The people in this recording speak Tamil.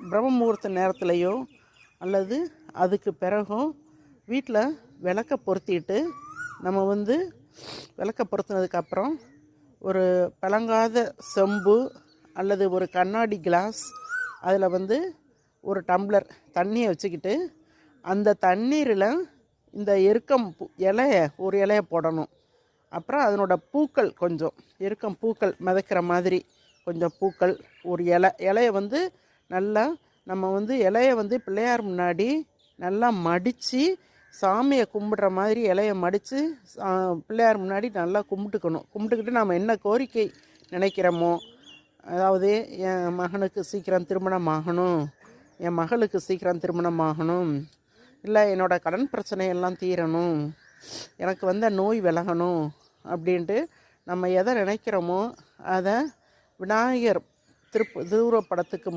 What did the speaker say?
பிரம்ம முகூர்த்த நேரத்துலையோ அல்லது அதுக்கு பிறகும் வீட்டில் விளக்க பொருத்திட்டு நம்ம விளக்க பொருத்தினதுக்கப்புறம் ஒரு பழங்காத செம்பு அல்லது ஒரு கண்ணாடி கிளாஸ் அதில் ஒரு டம்ளர் தண்ணியை வச்சுக்கிட்டு அந்த தண்ணீரில் இந்த எருக்கம் ஒரு இலையை போடணும். அப்புறம் அதனோட பூக்கள் கொஞ்சம் எருக்கம் பூக்கள் மிதக்கிற மாதிரி கொஞ்சம் பூக்கள் ஒரு இலையை நல்லா நம்ம இலையை பிள்ளையார் முன்னாடி நல்லா மடித்து சாமியை கும்பிடுற மாதிரி இலையை மடித்து பிள்ளையார் முன்னாடி நல்லா கும்பிட்டுக்கிட்டு நாம் என்ன கோரிக்கை நினைக்கிறோமோ, அதாவது என் மகனுக்கு சீக்கிரம் திருமணம் ஆகணும், என் மகளுக்கு சீக்கிரம் திருமணம் ஆகணும், இல்லை என்னோடய கடன் பிரச்சனையெல்லாம் தீரணும், எனக்கு வந்த நோய் விலகணும் அப்படின்ட்டு நம்ம எதை நினைக்கிறோமோ அதை விநாயகர் திருவுருவப்படத்துக்கு